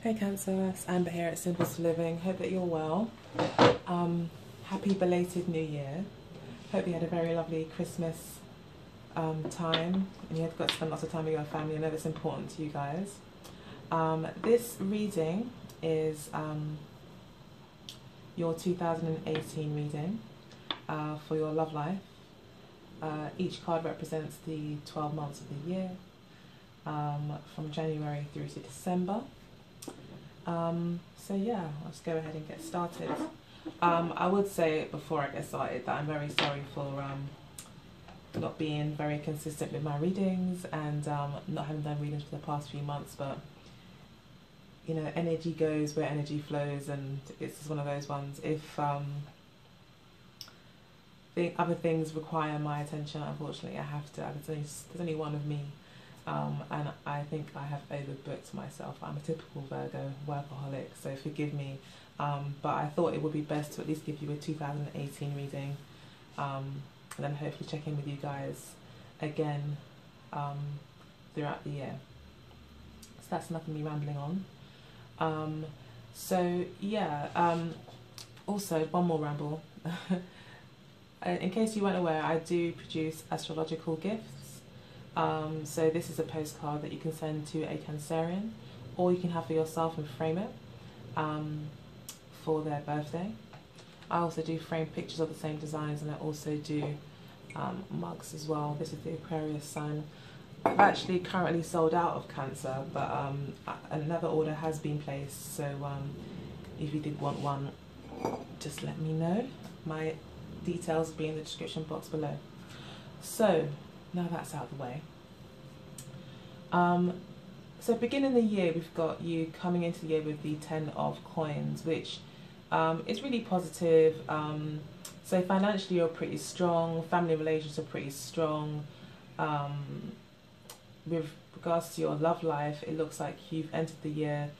Hey Cancer, it's Amber here at Simple to Living. Hope that you're well. Happy belated New Year. Hope you had a very lovely Christmas time and you've got to spend lots of time with your family. I know that's important to you guys. This reading is your 2018 reading for your love life. Each card represents the 12 months of the year, from January through to December. So yeah, let's go ahead and get started. I would say before I get started that I'm very sorry for not being very consistent with my readings and not having done readings for the past few months, but you know, energy goes where energy flows, and it's just one of those ones. If other things require my attention, unfortunately I have to. There's only one of me. And I think I have overbooked myself. I'm a typical Virgo workaholic, so forgive me. But I thought it would be best to at least give you a 2018 reading, and then hopefully check in with you guys again throughout the year. So that's enough of me rambling on. So yeah, also one more ramble. In case you weren't aware, I do produce astrological gifts. So this is a postcard that you can send to a Cancerian, or you can have for yourself and frame it for their birthday. I also do frame pictures of the same designs, and I also do mugs as well. This is the Aquarius sign. I've actually currently sold out of Cancer, but another order has been placed, so if you did want one, just let me know. My details will be in the description box below. So now that's out of the way. So beginning the year, we've got you coming into the year with the 10 of coins, which is really positive. So financially you're pretty strong, family relations are pretty strong. With regards to your love life, it looks like you've entered the year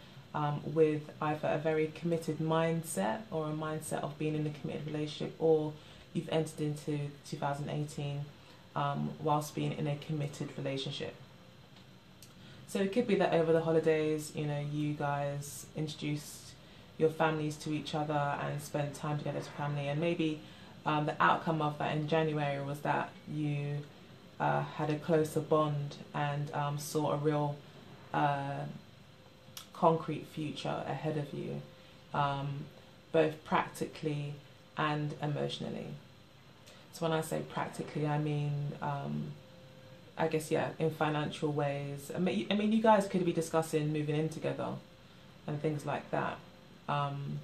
with either a very committed mindset, or a mindset of being in a committed relationship, or you've entered into 2018 whilst being in a committed relationship. So it could be that over the holidays, you know, you guys introduced your families to each other and spent time together as a family, and maybe the outcome of that in January was that you had a closer bond and saw a real concrete future ahead of you, both practically and emotionally. So when I say practically, I mean, I guess, yeah, in financial ways. I mean, you guys could be discussing moving in together and things like that. And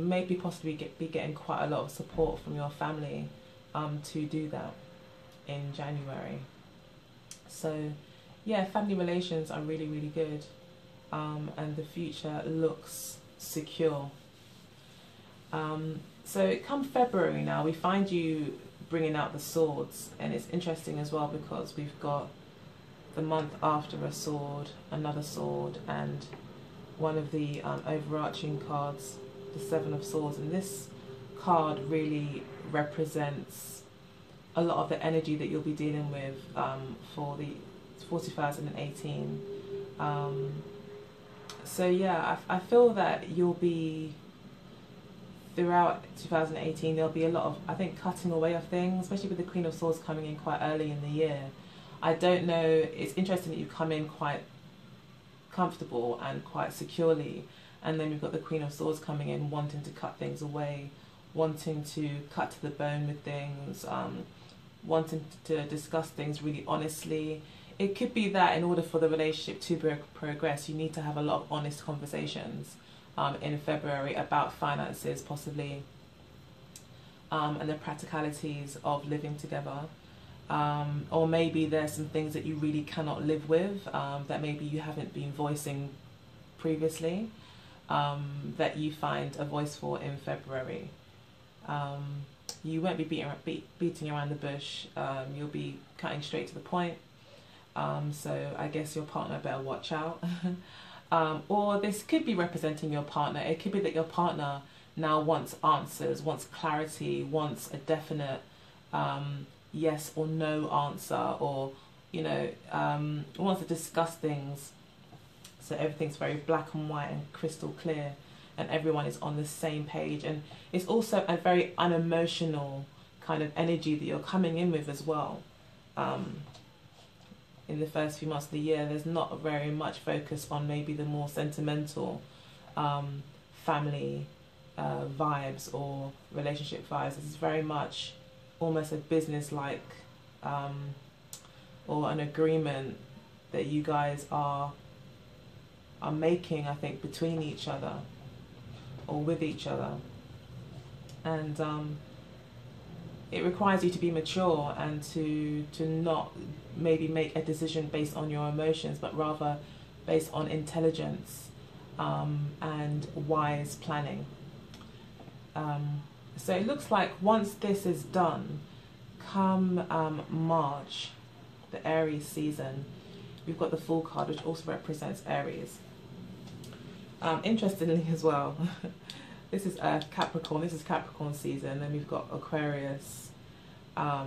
maybe possibly be getting quite a lot of support from your family to do that in January. So yeah, family relations are really, really good. And the future looks secure. So come February now, we find you bringing out the swords, and it's interesting as well because we've got the month after a sword, another sword, and one of the overarching cards, the 7 of Swords, and this card really represents a lot of the energy that you'll be dealing with for 2018. So yeah, I feel that you'll be, throughout 2018, there'll be a lot of, I think, cutting away of things, especially with the Queen of Swords coming in quite early in the year. I don't know, it's interesting that you come in quite comfortable and quite securely, and then we've got the Queen of Swords coming in wanting to cut things away, wanting to cut to the bone with things, wanting to discuss things really honestly. It could be that in order for the relationship to progress, you need to have a lot of honest conversations in February about finances, possibly, and the practicalities of living together. Or maybe there's some things that you really cannot live with, that maybe you haven't been voicing previously, that you find a voice for in February. You won't be beating around the bush, you'll be cutting straight to the point. So I guess your partner better watch out. Or this could be representing your partner. It could be that your partner now wants answers, wants clarity, wants a definite yes or no answer, or, you know, wants to discuss things So everything's very black and white and crystal clear, and everyone is on the same page. And it's also a very unemotional kind of energy that you're coming in with as well. In the first few months of the year, there's not very much focus on maybe the more sentimental family vibes or relationship vibes. It's very much almost a business-like or an agreement that you guys are making, I think, between each other or with each other. And it requires you to be mature and to not maybe make a decision based on your emotions, but rather based on intelligence and wise planning. So it looks like once this is done, come March, the Aries season, we've got the Fool card, which also represents Aries. Interestingly as well, this is Capricorn. This is Capricorn season. Then we've got Aquarius. Oh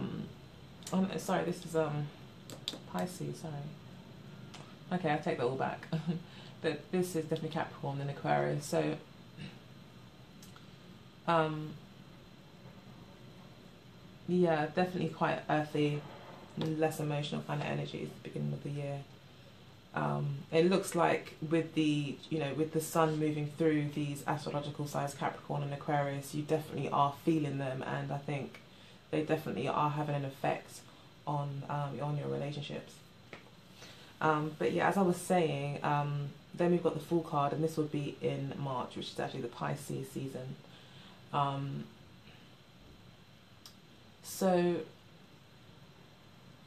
no, sorry, this is Pisces. Sorry. Okay, I take that all back. But this is definitely Capricorn and Aquarius. So, yeah, definitely quite earthy, less emotional kind of energy at the beginning of the year. It looks like with the, with the sun moving through these astrological signs, Capricorn and Aquarius, you definitely are feeling them, and I think they definitely are having an effect on your relationships. But yeah, as I was saying, then we've got the Fool card, and this will be in March, which is actually the Pisces season. So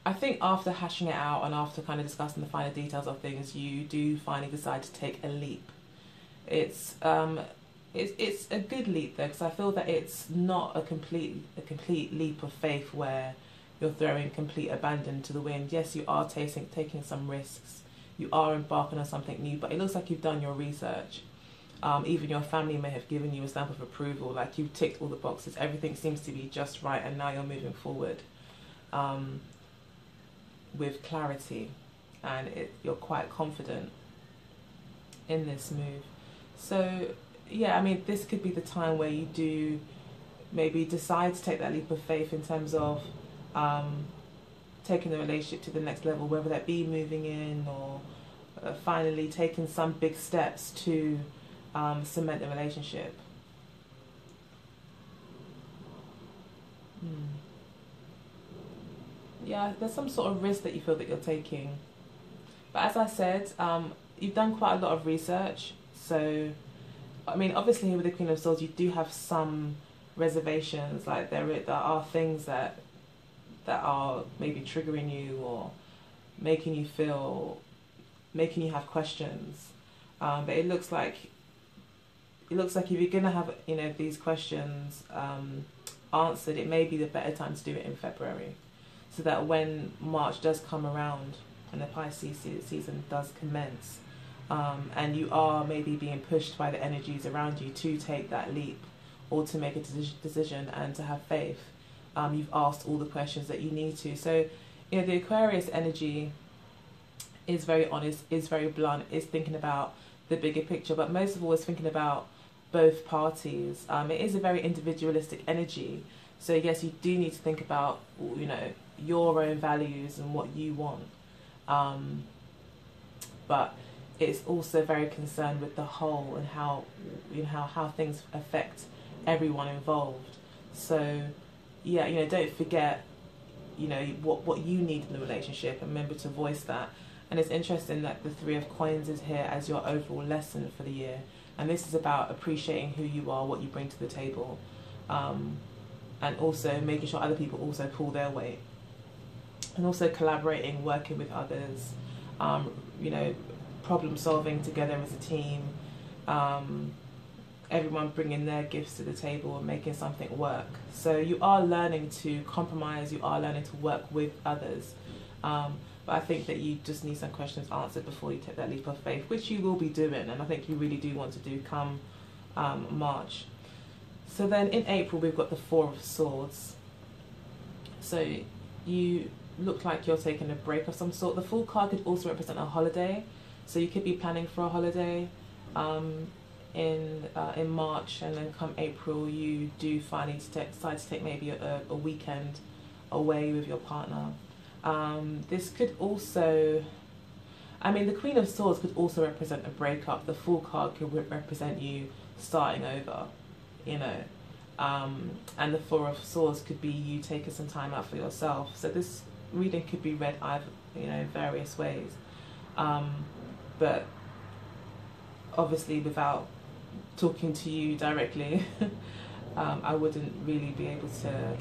I think after hashing it out and after kind of discussing the finer details of things, you do finally decide to take a leap. It's a good leap though, because I feel that it's not a complete leap of faith where you're throwing complete abandon to the wind. Yes, you are taking some risks. You are embarking on something new, but it looks like you've done your research. Even your family may have given you a stamp of approval, like you've ticked all the boxes. Everything seems to be just right, and now you're moving forward with clarity, and you're quite confident in this move. So yeah, I mean, this could be the time where you do maybe decide to take that leap of faith in terms of taking the relationship to the next level, whether that be moving in or finally taking some big steps to cement the relationship. Yeah, there's some sort of risk that you feel that you're taking. But as I said, you've done quite a lot of research. So, I mean, obviously with the Queen of Swords, you do have some reservations. Like there are things that are maybe triggering you or making you have questions. But it looks like if you're gonna have these questions answered, it may be the better time to do it in February, so that when March does come around and the Pisces season does commence, and you are maybe being pushed by the energies around you to take that leap or to make a decision and to have faith, you've asked all the questions that you need to. So, the Aquarius energy is very honest, is very blunt, is thinking about the bigger picture, but most of all is thinking about both parties. It is a very individualistic energy. So yes, you do need to think about, your own values and what you want. But it's also very concerned with the whole and how things affect everyone involved. So yeah, don't forget, what you need in the relationship, and remember to voice that. And it's interesting that the Three of Coins is here as your overall lesson for the year. And this is about appreciating who you are, what you bring to the table, and also making sure other people also pull their weight. And also collaborating, working with others, problem solving together as a team, everyone bringing their gifts to the table and making something work. So you are learning to compromise, you are learning to work with others. But I think that you just need some questions answered before you take that leap of faith, which you will be doing, and I think you really do want to do come March. So then in April we've got the Four of Swords. So you look like you're taking a break of some sort. The Fool card could also represent a holiday. So you could be planning for a holiday in March, and then come April you do finally decide to take maybe a weekend away with your partner. This could also, I mean, the Queen of Swords could also represent a breakup. The Fool card could represent you starting over, you know. And the Four of Swords could be you taking some time out for yourself. So this reading could be read either, you know, in various ways. But obviously without talking to you directly, I wouldn't really be able to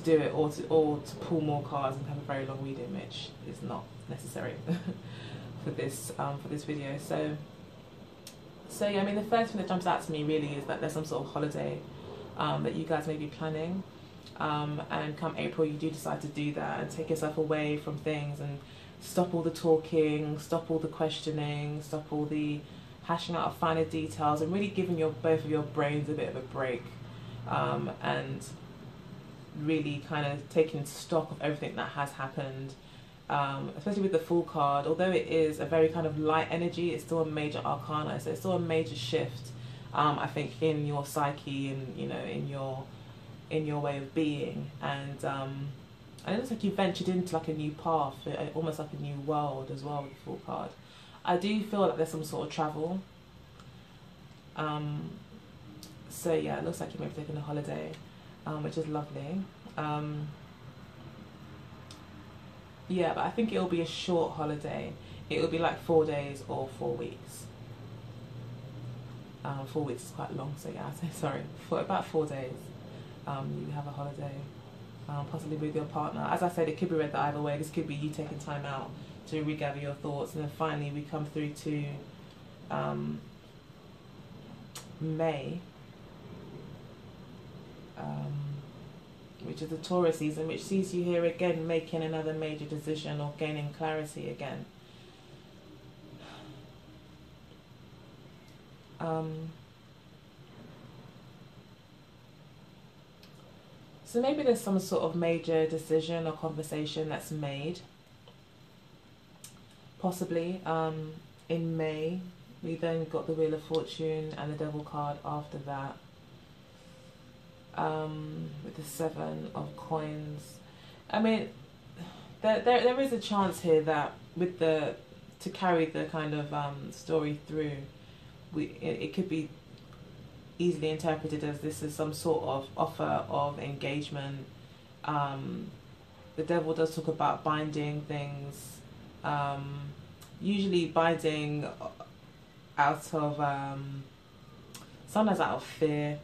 do it, or to pull more cards and have a very long reading, which is not necessary for this video. So yeah, I mean, the first thing that jumps out to me really is that there's some sort of holiday that you guys may be planning, and come April you do decide to do that and take yourself away from things and stop all the talking, stop all the questioning, stop all the hashing out of finer details, and really giving both of your brains a bit of a break, and really kind of taking stock of everything that has happened, especially with the Fool card. Although it is a very kind of light energy, it's still a major arcana, so it's still a major shift, I think, in your psyche and, you know, in your way of being. And it looks like you ventured into like a new path, almost like a new world as well with the Fool card. I do feel like there's some sort of travel. So yeah, it looks like you may be taking a holiday, which is lovely. Yeah, but I think it'll be a short holiday. It'll be like 4 days or 4 weeks. 4 weeks is quite long, so yeah, I'd say sorry. For about 4 days, you have a holiday, possibly with your partner. As I said, it could be read either way. This could be you taking time out to regather your thoughts, and then finally we come through to May, which is the Taurus season, which sees you here again making another major decision or gaining clarity again. So maybe there's some sort of major decision or conversation that's made. Possibly in May. We then got the Wheel of Fortune and the Devil card after that, with the 7 of Coins. I mean, there is a chance here that with to carry the kind of story through, it could be easily interpreted as this is some sort of offer of engagement. The Devil does talk about binding things, usually binding out of sometimes out of fear,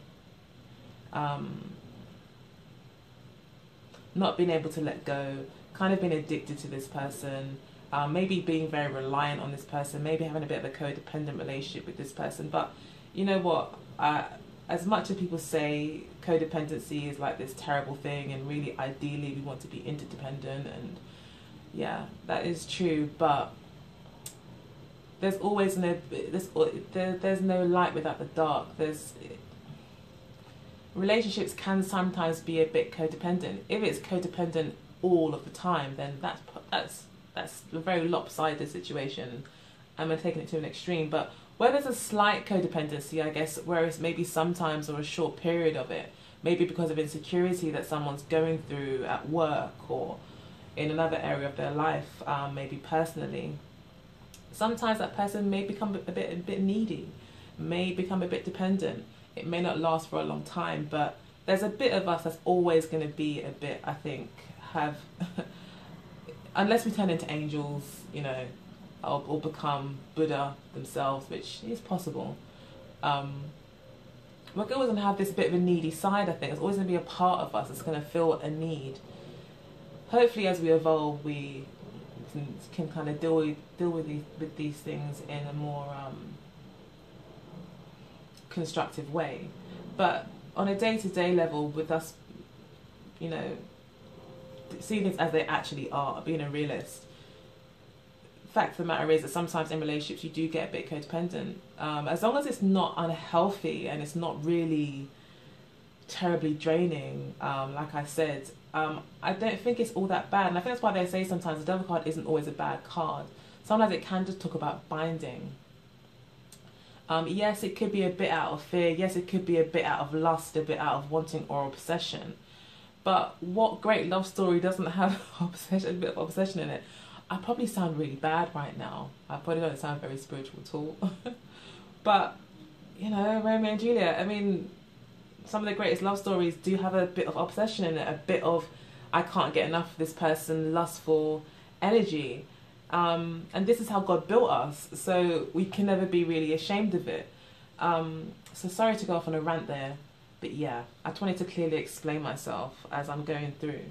not being able to let go, kind of being addicted to this person, maybe being very reliant on this person, maybe having a bit of a codependent relationship with this person. But you know what, as much as people say codependency is like this terrible thing, and really ideally we want to be interdependent, and yeah, that is true, but there's always there's no light without the dark. Relationships can sometimes be a bit codependent. If it's codependent all of the time, then that's a very lopsided situation, and we're taking it to an extreme. But where there's a slight codependency, I guess, whereas maybe sometimes, or a short period of it, maybe because of insecurity that someone's going through at work or in another area of their life, maybe personally, sometimes that person may become a bit needy, may become a bit dependent. It may not last for a long time, but there's a bit of us that's always going to be a bit, I think, unless we turn into angels, you know, or become Buddha themselves, which is possible. We're always going to have this bit of a needy side, I think. It's always going to be a part of us that's going to feel a need. Hopefully, as we evolve, we can kind of deal with these things in a more constructive way. But on a day-to-day level, with us, you know, seeing things as they actually are, being a realist, fact of the matter is that sometimes in relationships you do get a bit codependent. As long as it's not unhealthy and it's not really terribly draining, like I said, I don't think it's all that bad. And I think that's why they say sometimes the Devil card isn't always a bad card. sometimes it can just talk about binding. Yes, it could be a bit out of fear. Yes, it could be a bit out of lust, a bit out of wanting or obsession. But what great love story doesn't have obsession, a bit of obsession in it? I probably sound really bad right now. I probably don't sound very spiritual at all. But, you know, Romeo and Juliet, I mean, some of the greatest love stories do have a bit of obsession in it, a bit of, I can't get enough of this person, lustful energy. And this is how God built us, so we can never be really ashamed of it. So sorry to go off on a rant there, but yeah, I just wanted to clearly explain myself as I'm going through.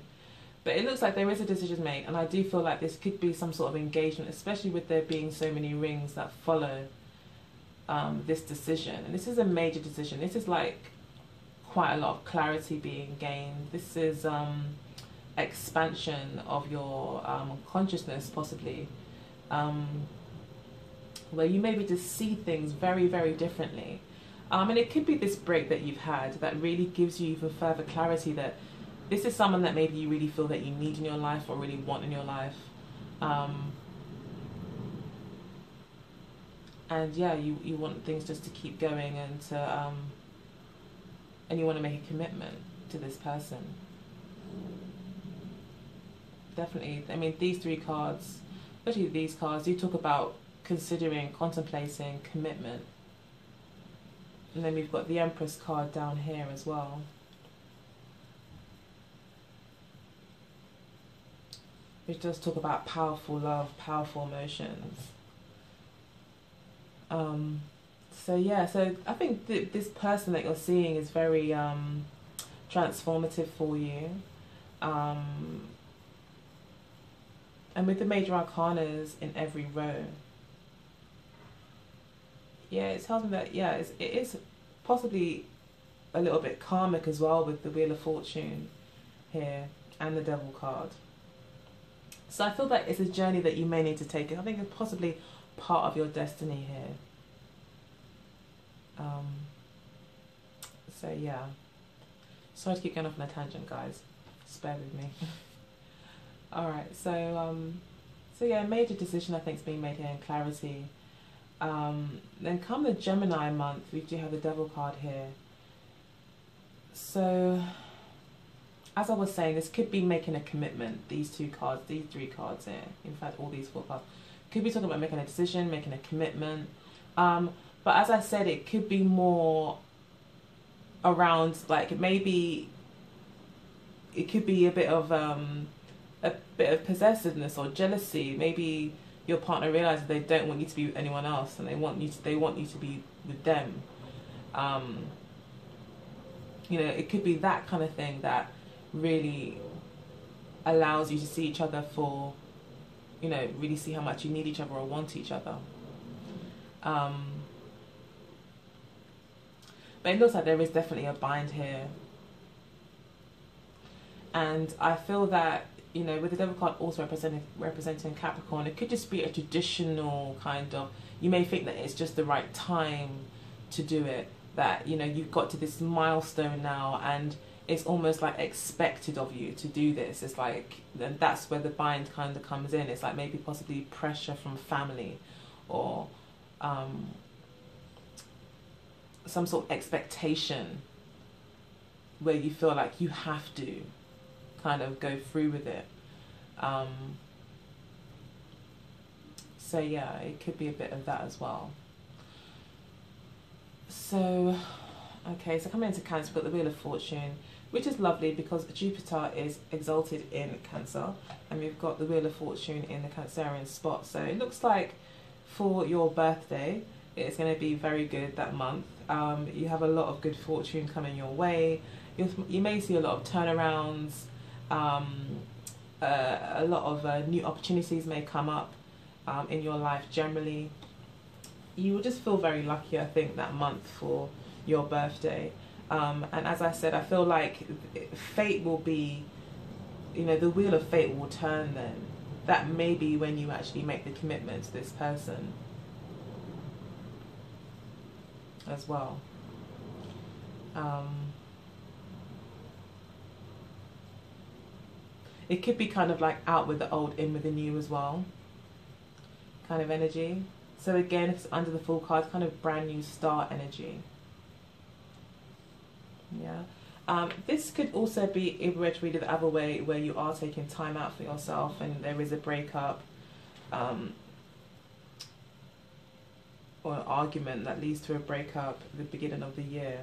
But it looks like there is a decision made, and I do feel like this could be some sort of engagement, especially with there being so many rings that follow this decision. And this is a major decision. This is like quite a lot of clarity being gained. This is expansion of your consciousness, possibly, where you maybe just see things very, very differently. And it could be this break that you've had that really gives you even further clarity that this is someone that maybe you really feel that you need in your life or really want in your life. And yeah, you want things just to keep going and to and you want to make a commitment to this person. Definitely. I mean, these three cards, especially these cards, do talk about considering, contemplating, commitment. And then we've got the Empress card down here as well. Which does talk about powerful love, powerful emotions. So yeah, so I think this person that you're seeing is very transformative for you. And with the major arcanas in every row, yeah, it tells me that, yeah, it is possibly a little bit karmic as well with the Wheel of Fortune here and the Devil card. So I feel that it's a journey that you may need to take. I think it's possibly part of your destiny here. So yeah, sorry to keep going off on a tangent, guys. Just bear with me. All right, so yeah, major decision I think is being made here in clarity. Then come the Gemini month, we do have the Devil card here. So, as I was saying, this could be making a commitment. These two cards, these three cards here, in fact, all these four cards, could be talking about making a decision, making a commitment. But as I said, it could be more around, like, maybe it could be a bit of possessiveness or jealousy. Maybe your partner realizes they don't want you to be with anyone else, and they want you to be with them. You know, it could be that kind of thing that really allows you to see each other for, you know, really see how much you need each other or want each other. But it looks like there is definitely a bind here. And I feel that, you know, with the Devil card also representing Capricorn, it could just be a traditional kind of, you may think that it's just the right time to do it, that, you know, you've got to this milestone now and it's almost like expected of you to do this. It's like, then that's where the bind kind of comes in. It's like maybe possibly pressure from family or some sort of expectation where you feel like you have to kind of go through with it. So yeah, it could be a bit of that as well. So, okay, so coming into Cancer, we've got the Wheel of Fortune, which is lovely because Jupiter is exalted in Cancer, and we've got the Wheel of Fortune in the Cancerian spot. So it looks like for your birthday, it's going to be very good that month. You have a lot of good fortune coming your way. You may see a lot of turnarounds. A lot of new opportunities may come up in your life generally. You will just feel very lucky, I think, that month for your birthday. And as I said, I feel like fate will be, you know, the wheel of fate will turn then. That may be when you actually make the commitment to this person as well. It could be kind of like out with the old, in with the new as well. kind of energy. So again, if it's under the Fool card, kind of brand new start energy. Yeah. This could also be, if we were to read it the other way, where you are taking time out for yourself and there is a breakup or an argument that leads to a breakup at the beginning of the year.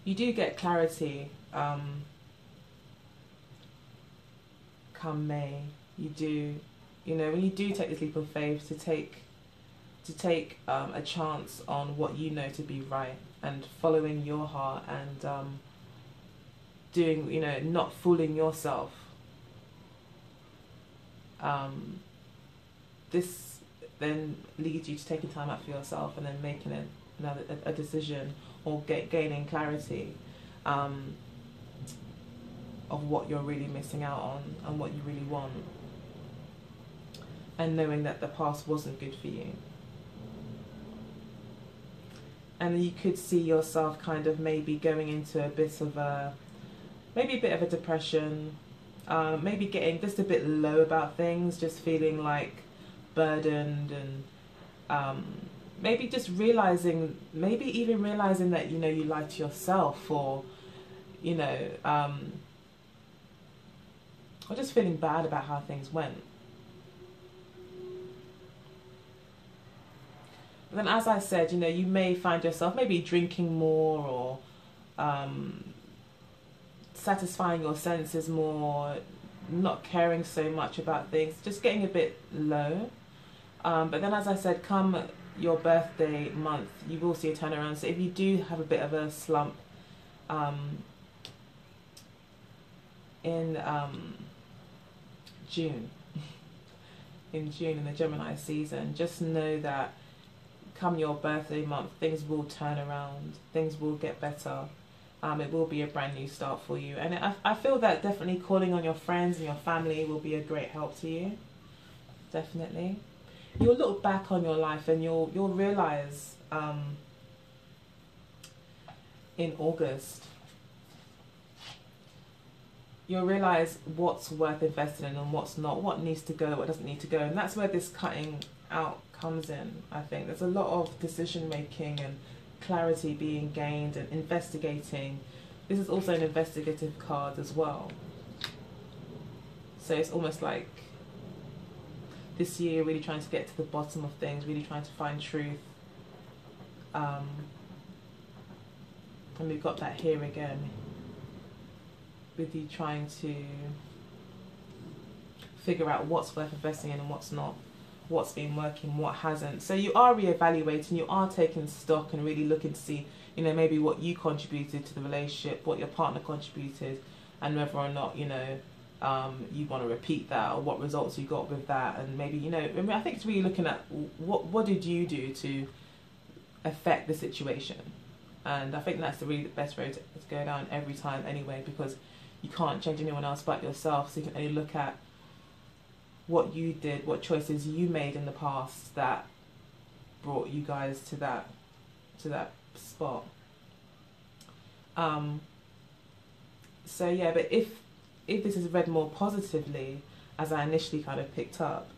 You do get clarity come May. You do, you know, when you do take this leap of faith, to take a chance on what you know to be right, and following your heart, and doing, you know, not fooling yourself. This then leads you to taking time out for yourself and then making a decision, or gaining clarity of what you're really missing out on and what you really want, and knowing that the past wasn't good for you. And you could see yourself kind of maybe going into a bit of a depression, maybe getting just a bit low about things, just feeling like burdened, and maybe just realizing, maybe even realizing that, you know, you lied to yourself, or, you know, or just feeling bad about how things went. But then, as I said, you know, you may find yourself maybe drinking more, or satisfying your senses more, not caring so much about things, just getting a bit low. But then, as I said, come your birthday month, you will see a turnaround. So if you do have a bit of a slump in June, in the Gemini season, just know that come your birthday month, things will turn around, things will get better. It will be a brand new start for you. And I feel that definitely calling on your friends and your family will be a great help to you. Definitely. You'll look back on your life and you'll realize in August, you'll realize what's worth investing in and what's not, what needs to go, what doesn't need to go. And that's where this cutting out comes in. I think there's a lot of decision making and clarity being gained and investigating. This is also an investigative card as well. So it's almost like this year really trying to get to the bottom of things, really trying to find truth. And we've got that here again, with you trying to figure out what's worth investing in and what's not, what's been working, what hasn't. So you are reevaluating, you are taking stock and really looking to see, you know, maybe what you contributed to the relationship, what your partner contributed, and whether or not, you know, you want to repeat that, or what results you got with that. And maybe, you know, I mean, I think it's really looking at what did you do to affect the situation. And I think that's the really best road to go down every time anyway, because you can't change anyone else but yourself. So you can only look at what you did, what choices you made in the past that brought you guys to that spot. So yeah, but if this is read more positively, as I initially kind of picked up,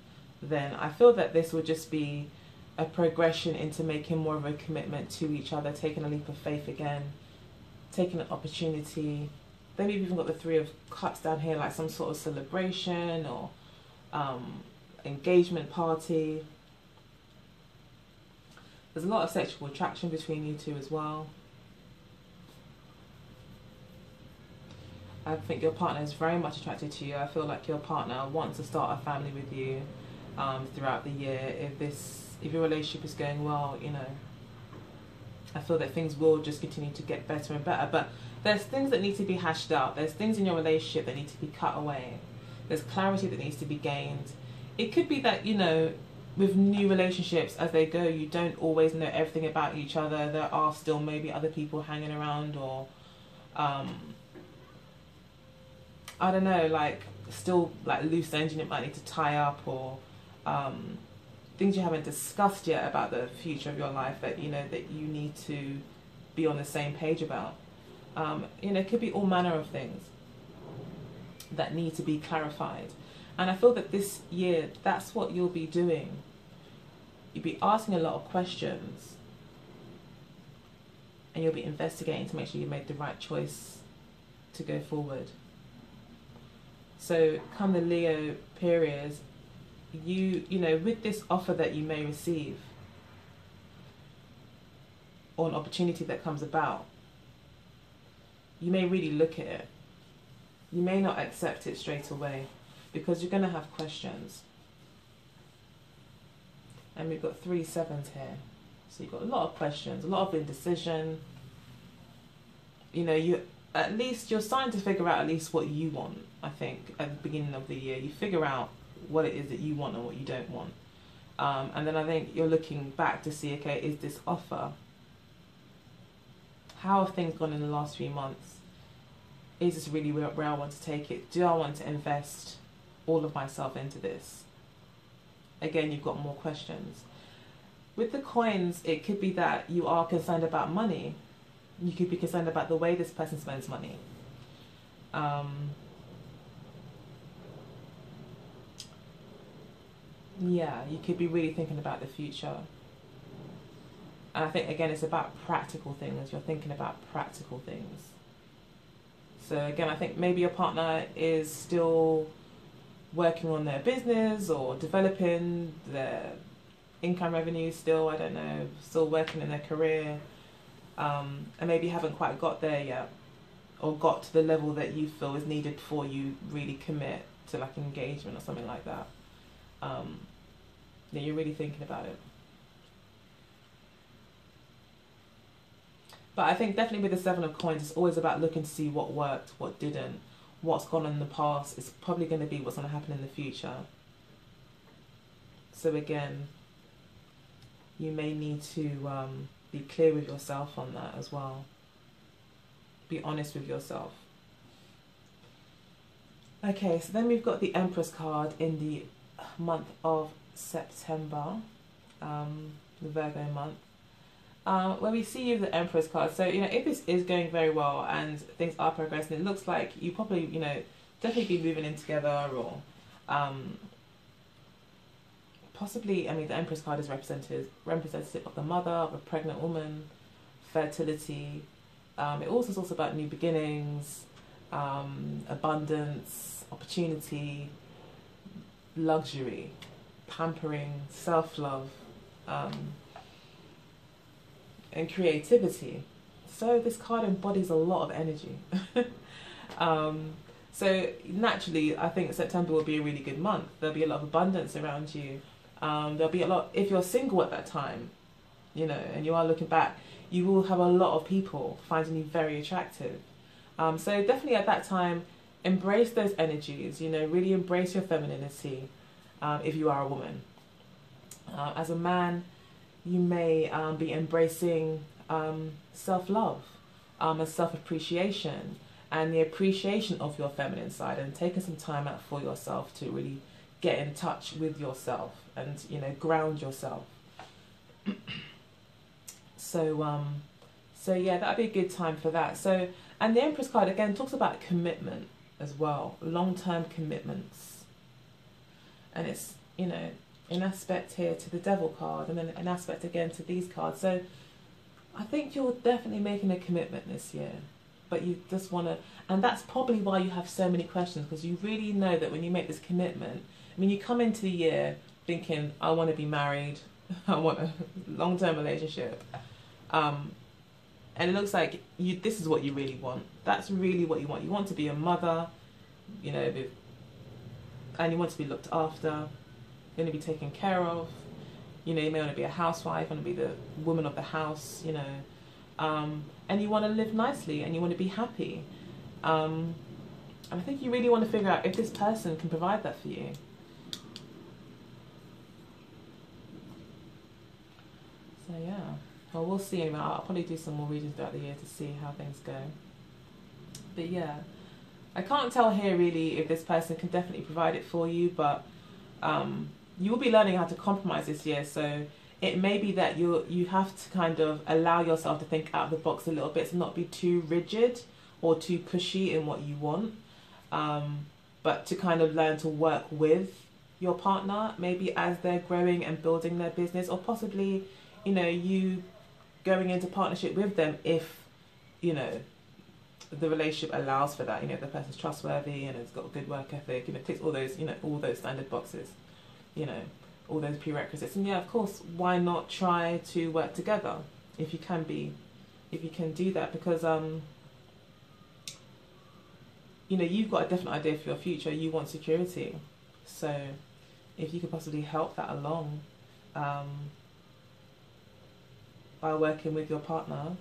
then I feel that this would just be a progression into making more of a commitment to each other, taking a leap of faith again, taking an opportunity. Then we've even got the Three of Cups down here, like some sort of celebration or engagement party. There's a lot of sexual attraction between you two as well. I think your partner is very much attracted to you. I feel like your partner wants to start a family with you throughout the year. If your relationship is going well, you know, I feel that things will just continue to get better and better. But there's things that need to be hashed out. There's things in your relationship that need to be cut away. There's clarity that needs to be gained. It could be that, you know, with new relationships as they go, you don't always know everything about each other. There are still maybe other people hanging around, or I don't know, like still like loose ends you might need to tie up, or things you haven't discussed yet about the future of your life that, you know, that you need to be on the same page about. You know, it could be all manner of things that need to be clarified. And I feel that this year, that's what you'll be doing. You'll be asking a lot of questions, and you'll be investigating to make sure you made the right choice to go forward. So come the Leo period, you know, with this offer that you may receive, or an opportunity that comes about, you may really look at it. You may not accept it straight away because you're going to have questions. And we've got 3 sevens here. So you've got a lot of questions, a lot of indecision. You know, you're starting to figure out at least what you want, I think, at the beginning of the year. You figure out what it is that you want and what you don't want. And then I think you're looking back to see, okay, is this offer? How have things gone in the last few months? Is this really where I want to take it? Do I want to invest all of myself into this? Again, you've got more questions. With the coins, it could be that you are concerned about money. You could be concerned about the way this person spends money. Yeah, you could be really thinking about the future. And I think, again, it's about practical things. You're thinking about practical things. So again, I think maybe your partner is still working on their business or developing their income revenue still, I don't know, still working in their career. And maybe haven't quite got there yet, or got to the level that you feel is needed before you really commit to like engagement or something like that. Yeah, you're really thinking about it. But I think definitely with the 7 of coins, it's always about looking to see what worked, what didn't, what's gone on in the past. It's probably going to be what's going to happen in the future. So again, you may need to be clear with yourself on that as well. Be honest with yourself. Okay, so then we've got the Empress card in the month of September, the Virgo month. When we see you the Empress card, so you know, if this is going very well and things are progressing, it looks like you probably, you know, definitely be moving in together, or possibly, I mean, the Empress card is representative of the mother, of a pregnant woman, fertility. It also talks about new beginnings, abundance, opportunity, luxury, pampering, self-love, and creativity. So this card embodies a lot of energy. So naturally, I think September will be a really good month. There'll be a lot of abundance around you. There'll be a lot, if you're single at that time, you know, and you are looking back, you will have a lot of people finding you very attractive. So definitely at that time, embrace those energies, you know, really embrace your femininity, if you are a woman. As a man, you may be embracing self-love and self-appreciation, and the appreciation of your feminine side, and taking some time out for yourself to really get in touch with yourself and, you know, ground yourself. So yeah, that'd be a good time for that. So, and the Empress card again talks about commitment as well, long-term commitments, and it's, you know, an aspect here to the Devil card, and then an aspect again to these cards. So I think you're definitely making a commitment this year, but you just want to, and that's probably why you have so many questions, because you really know that when you make this commitment, I mean, you come into the year thinking, I want to be married, I want a long-term relationship, and it looks like this is what you really want. That's really what you want. You want to be a mother, you know, and you want to be looked after, going to be taken care of. You know, you may want to be a housewife, want to be the woman of the house, you know, and you want to live nicely and you want to be happy. And I think you really want to figure out if this person can provide that for you. So yeah, well, we'll see. Anyway, I'll probably do some more readings throughout the year to see how things go. But yeah, I can't tell here really if this person can definitely provide it for you, but you will be learning how to compromise this year. So it may be that you have to kind of allow yourself to think out of the box a little bit, to not be too rigid or too pushy in what you want. but to kind of learn to work with your partner, maybe as they're growing and building their business, or possibly, you know, you going into partnership with them if, you know, the relationship allows for that. You know, the person's trustworthy and has got a good work ethic, you know, ticks all those, you know, all those standard boxes, you know, all those prerequisites. And yeah, of course, why not try to work together if you can do that, because you know, you've got a definite idea for your future. You want security, so if you could possibly help that along by working with your partner,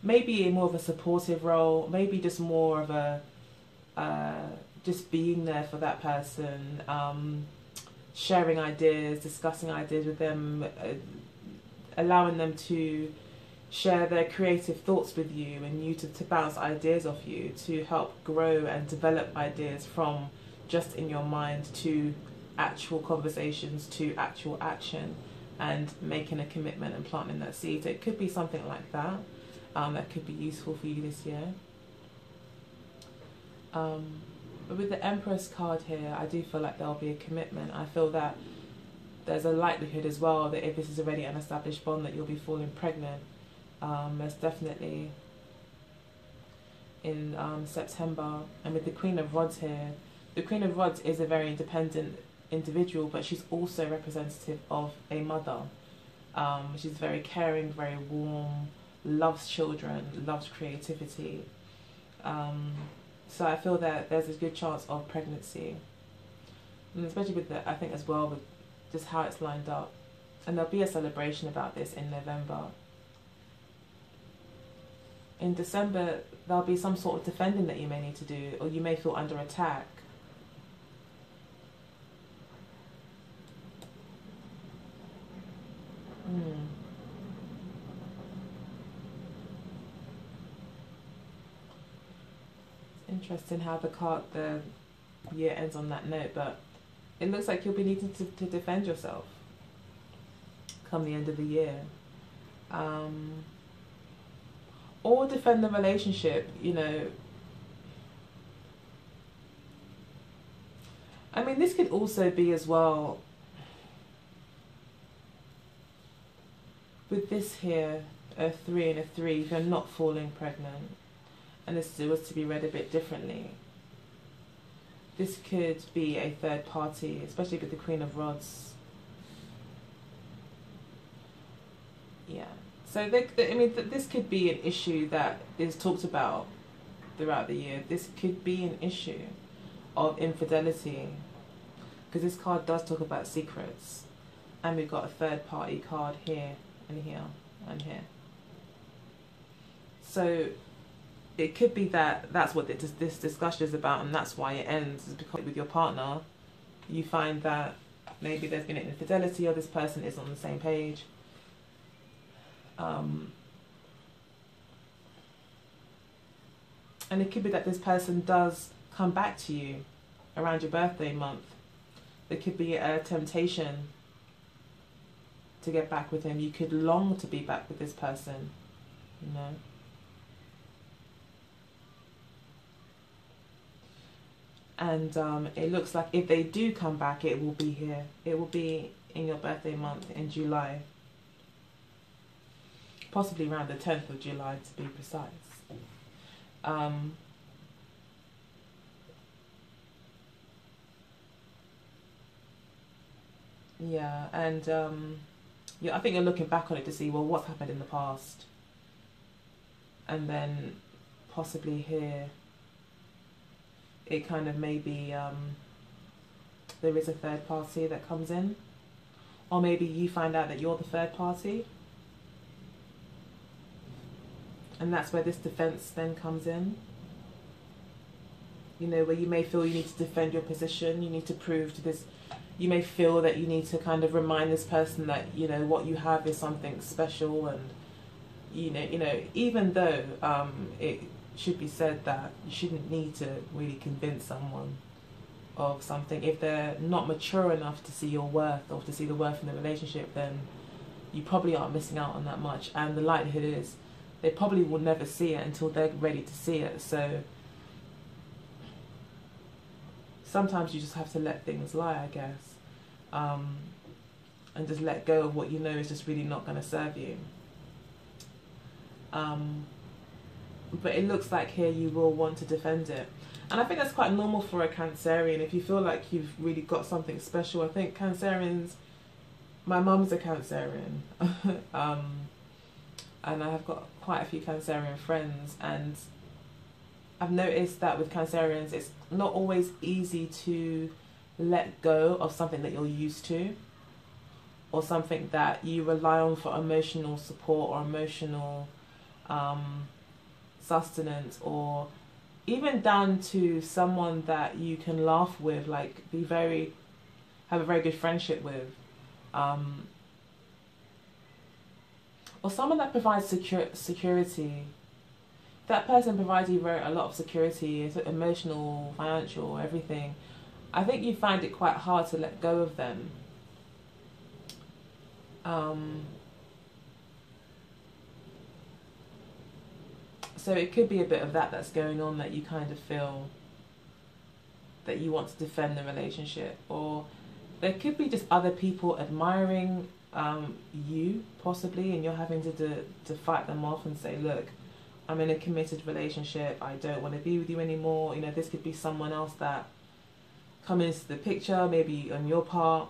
maybe in more of a supportive role, maybe just more of a just being there for that person, sharing ideas, discussing ideas with them, allowing them to share their creative thoughts with you, and you to bounce ideas off you, to help grow and develop ideas from just in your mind to actual conversations, to actual action, and making a commitment and planting that seed. So it could be something like that that could be useful for you this year. But with the Empress card here, I do feel like there'll be a commitment. I feel that there's a likelihood as well that if this is already an established bond, that you'll be falling pregnant. There's definitely in September. And with the Queen of Rods here, the Queen of Rods is a very independent individual, but she's also representative of a mother. She's very caring, very warm, loves children, loves creativity. So I feel that there's a good chance of pregnancy, and especially with the, I think as well with just how it's lined up. And there'll be a celebration about this in November. In December, there'll be some sort of defending that you may need to do, or you may feel under attack. Interesting how the year ends on that note, but it looks like you'll be needing to defend yourself come the end of the year. Or defend the relationship, you know. I mean, this could also be as well, with this here, a 3 and a 3, if you're not falling pregnant, and this was to be read a bit differently. This could be a third party, especially with the Queen of Rods. Yeah. So I mean, this could be an issue that is talked about throughout the year. This could be an issue of infidelity, because this card does talk about secrets, and we've got a third party card here and here and here. So it could be that that's what this discussion is about, and that's why it ends, is because with your partner you find that maybe there's been an infidelity, or this person is on the same page. And it could be that this person does come back to you around your birthday month. There could be a temptation to get back with him. You could long to be back with this person, you know. And it looks like if they do come back, it will be here. It will be in your birthday month in July. Possibly around the 10th of July, to be precise. Yeah, and yeah, I think you're looking back on it to see, well, what's happened in the past, and then possibly here it kind of maybe there is a third party that comes in, or maybe you find out that you're the third party. And that's where this defense then comes in. You know, where you may feel you need to defend your position, you need to prove to this, you may feel that you need to kind of remind this person that, you know, what you have is something special, and you know, even though it should be said that you shouldn't need to really convince someone of something. If they're not mature enough to see your worth, or to see the worth in the relationship, then you probably aren't missing out on that much, and the likelihood is they probably will never see it until they're ready to see it. So sometimes you just have to let things lie, I guess, and just let go of what you know is just really not going to serve you. But it looks like here you will want to defend it. And I think that's quite normal for a Cancerian. If you feel like you've really got something special, I think Cancerians, my mum's a Cancerian, and I have got quite a few Cancerian friends, and I've noticed that with Cancerians, it's not always easy to let go of something that you're used to, or something that you rely on for emotional support or emotional sustenance, or even down to someone that you can laugh with, like have a very good friendship with, or someone that provides security. That person provides you a lot of security, emotional, financial, everything. I think you find it quite hard to let go of them. So it could be a bit of that's going on, that you kind of feel that you want to defend the relationship, or there could be just other people admiring you possibly, and you're having to fight them off and say, look, I'm in a committed relationship, I don't want to be with you anymore. You know, this could be someone else that comes into the picture, maybe on your part,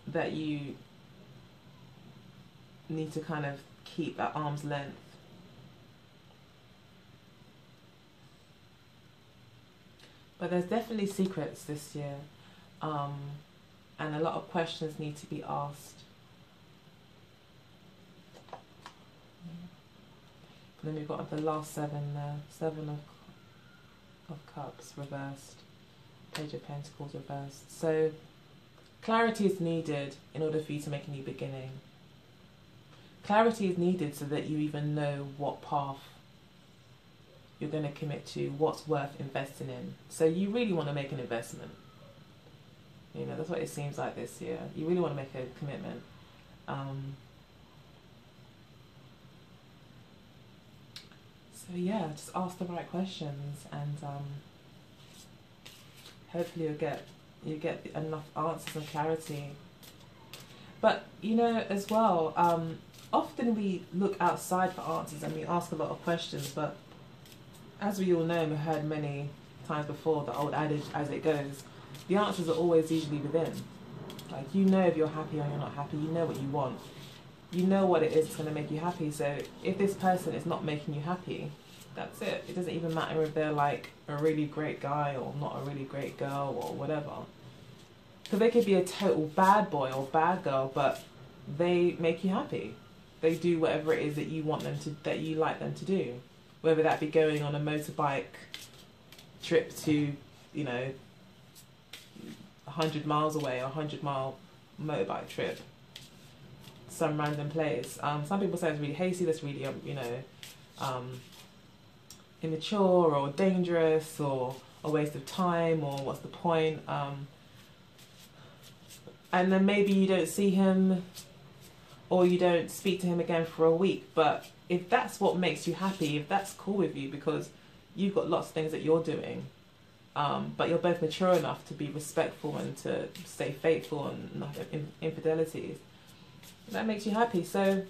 that you need to kind of keep at arm's length. But there's definitely secrets this year, and a lot of questions need to be asked. And then we've got the last seven there, Seven of Cups reversed, Page of Pentacles reversed. So clarity is needed in order for you to make a new beginning. Clarity is needed so that you even know what path you're going to commit to, what's worth investing in. So you really want to make an investment. You know, that's what it seems like this year. You really want to make a commitment. So yeah, just ask the right questions, and hopefully you get enough answers and clarity. But you know, as well, often we look outside for answers and we ask a lot of questions, but as we all know and we've heard many times before, the old adage, as it goes, the answers are always usually within. Like, you know if you're happy or you're not happy, you know what you want. You know what it is that's going to make you happy. So if this person is not making you happy, that's it. It doesn't even matter if they're like a really great guy or not a really great girl or whatever. Because they could be a total bad boy or bad girl, but they make you happy. They do whatever it is that you want them to, that you like them to do. Whether that be going on a motorbike trip to, you know, 100 miles away, or 100-mile motorbike trip, some random place. Some people say it's really hasty, that's really, you know, immature or dangerous or a waste of time, or what's the point. And then maybe you don't see him or you don't speak to him again for a week. But if that's what makes you happy, if that's cool with you, because you've got lots of things that you're doing, but you're both mature enough to be respectful and to stay faithful and not have infidelities, that makes you happy. So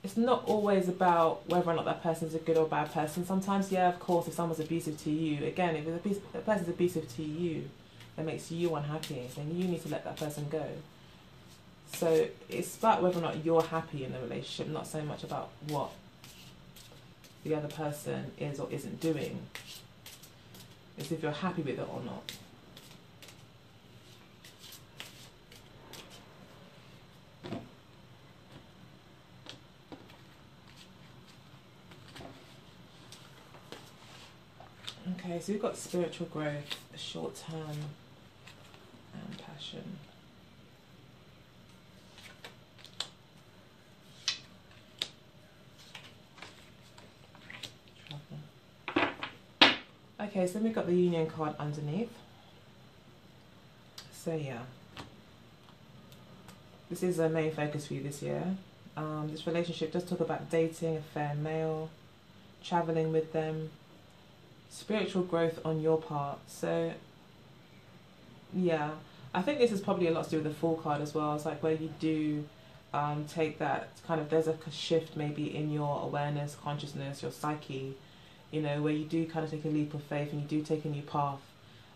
it's not always about whether or not that person's a good or bad person. Sometimes, yeah, of course, if someone's abusive to you, again, if a person's abusive to you, that makes you unhappy, then you need to let that person go. So it's about whether or not you're happy in the relationship, not so much about what the other person is or isn't doing. It's if you're happy with it or not. Okay, so we've got spiritual growth, short term, and passion. Okay, so then we've got the Union card underneath. So yeah, this is a main focus for you this year. This relationship does talk about dating a fair male, traveling with them, spiritual growth on your part. So yeah, I think this is probably a lot to do with the Fool card as well. It's like where you do take that kind of, there's a shift maybe in your awareness, consciousness, your psyche, you know, where you do kind of take a leap of faith and you do take a new path,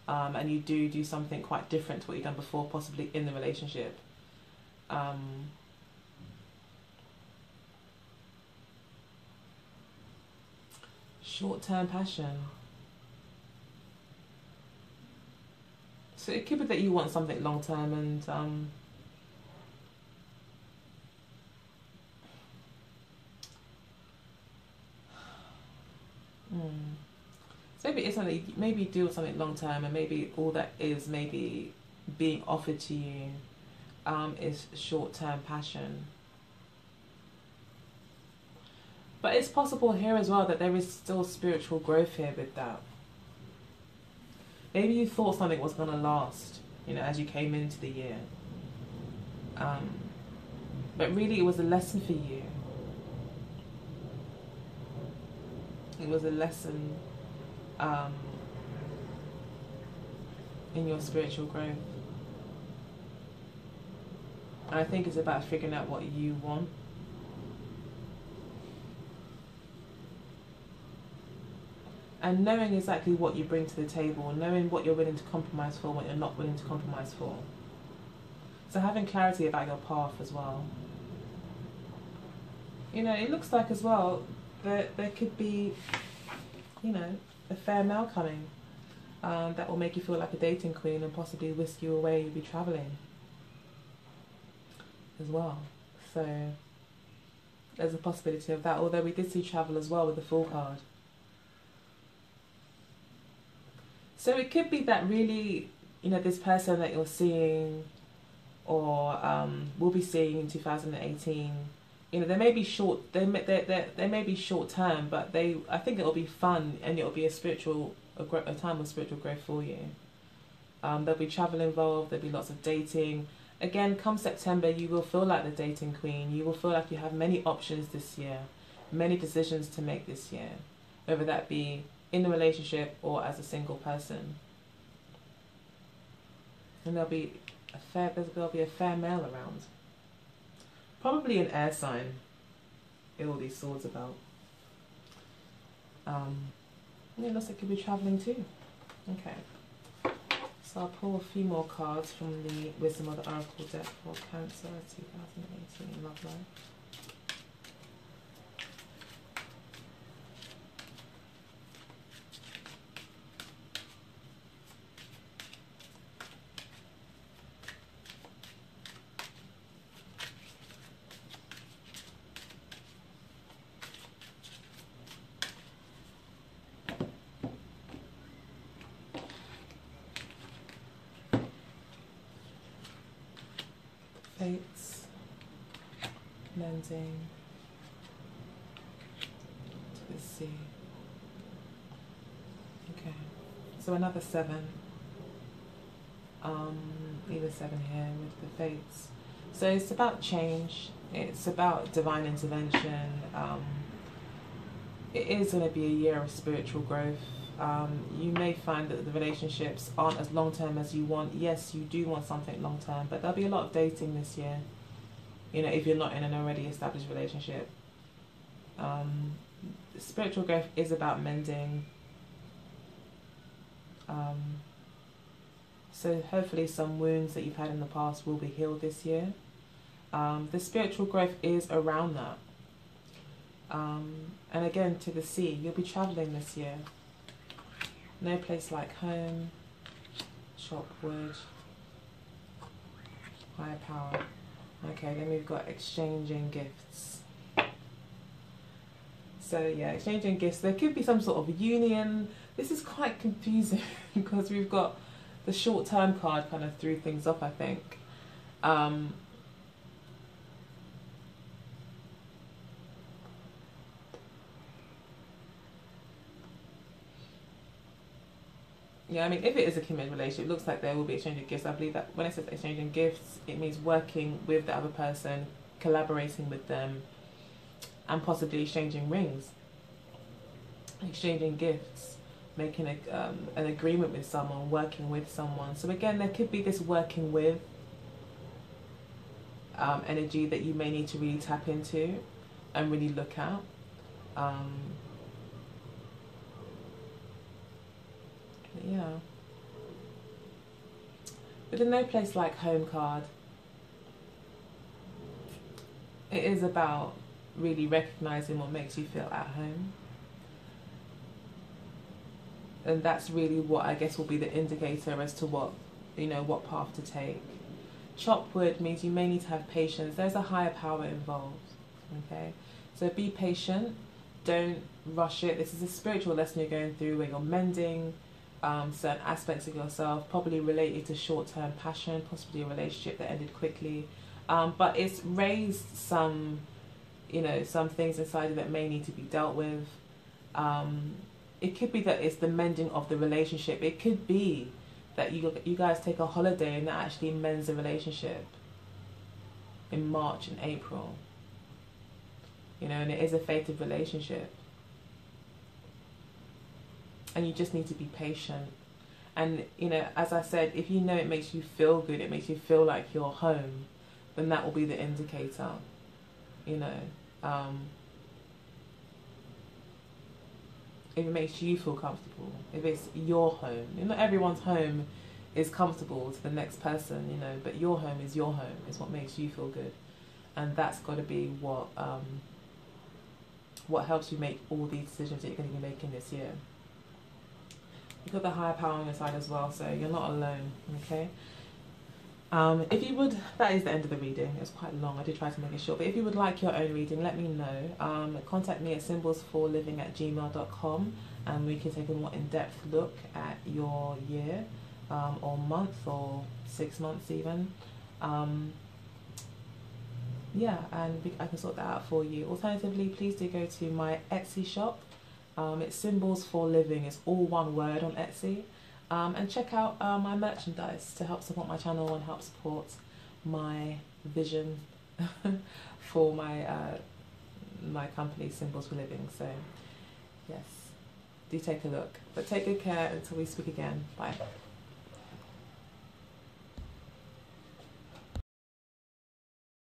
and you do something quite different to what you've done before, possibly in the relationship. Short-term passion. So it could be that you want something long-term, and so maybe it's something, maybe you do want something long-term, and maybe all that is maybe being offered to you is short-term passion. But it's possible here as well that there is still spiritual growth here with that. Maybe you thought something was going to last, you know, as you came into the year. But really it was a lesson for you. It was a lesson in your spiritual growth. And I think it's about figuring out what you want. And knowing exactly what you bring to the table, knowing what you're willing to compromise for, what you're not willing to compromise for. So having clarity about your path as well. You know, it looks like as well that there could be, you know, a fair male coming that will make you feel like a dating queen and possibly whisk you away. You'll be travelling as well. So there's a possibility of that, although we did see travel as well with the Fool card. So it could be that really, you know, this person that you're seeing or will be seeing in 2018, you know, they may be short, they may be short term, but I think it'll be fun, and it'll be a time of spiritual growth for you. There'll be travel involved, there'll be lots of dating. Again, come September, you will feel like the dating queen. You will feel like you have many options this year, many decisions to make this year, whether that be in a relationship or as a single person. And there'll be a fair male around. Probably an air sign. All these swords about. It looks like it could be travelling too. Okay. So I'll pull a few more cards from the Wisdom of the Oracle deck for Cancer 2018 love life. Fates, mending to the sea. Okay, so another 7. Either 7 here with the fates. So it's about change. It's about divine intervention. It is going to be a year of spiritual growth. You may find that the relationships aren't as long-term as you want. Yes, you do want something long-term, but there'll be a lot of dating this year, you know, if you're not in an already established relationship. Spiritual growth is about mending. So hopefully some wounds that you've had in the past will be healed this year. The spiritual growth is around that. And again, to the sea, you'll be travelling this year. No place like home, chop wood, higher power. Okay, then we've got exchanging gifts. So yeah, exchanging gifts. There could be some sort of union. This is quite confusing because we've got the short-term card kind of threw things off, I think. Yeah, I mean, if it is a committed relationship, it looks like there will be exchanging gifts. I believe that when it says exchanging gifts, it means working with the other person, collaborating with them, and possibly exchanging rings, exchanging gifts. making an agreement with someone, working with someone. So again, there could be this working with energy that you may need to really tap into and really look at. Yeah. With the no place like home card, it is about really recognizing what makes you feel at home. And that's really what I guess will be the indicator as to what, what path to take. Chop wood means you may need to have patience. There's a higher power involved, okay? So be patient, don't rush it. This is a spiritual lesson you're going through where you're mending certain aspects of yourself, probably related to short-term passion, possibly a relationship that ended quickly. But it's raised some, some things inside you that may need to be dealt with. It could be that it's the mending of the relationship. It could be that you guys take a holiday and that actually mends the relationship in March and April. And it is a fated relationship. And you just need to be patient. And, as I said, if it makes you feel good, it makes you feel like you're home, then that will be the indicator, if it makes you feel comfortable, if it's your home. Not everyone's home is comfortable to the next person, but your home is your home. It's what makes you feel good. And that's got to be what helps you make all these decisions that you're going to be making this year. You've got the higher power on your side as well, so you're not alone, okay? If you would, that is the end of the reading. It's quite long. I did try to make it short. But if you would like your own reading, let me know. Contact me at symbolsforliving@gmail.com and we can take a more in-depth look at your year or month or 6 months even. Yeah, and I can sort that out for you. Alternatively, please do go to my Etsy shop. It's Symbols for Living. It's all one word on Etsy. And check out my merchandise to help support my channel and help support my vision for my my company, Symbols for Living. So, yes, do take a look. But take good care until we speak again. Bye.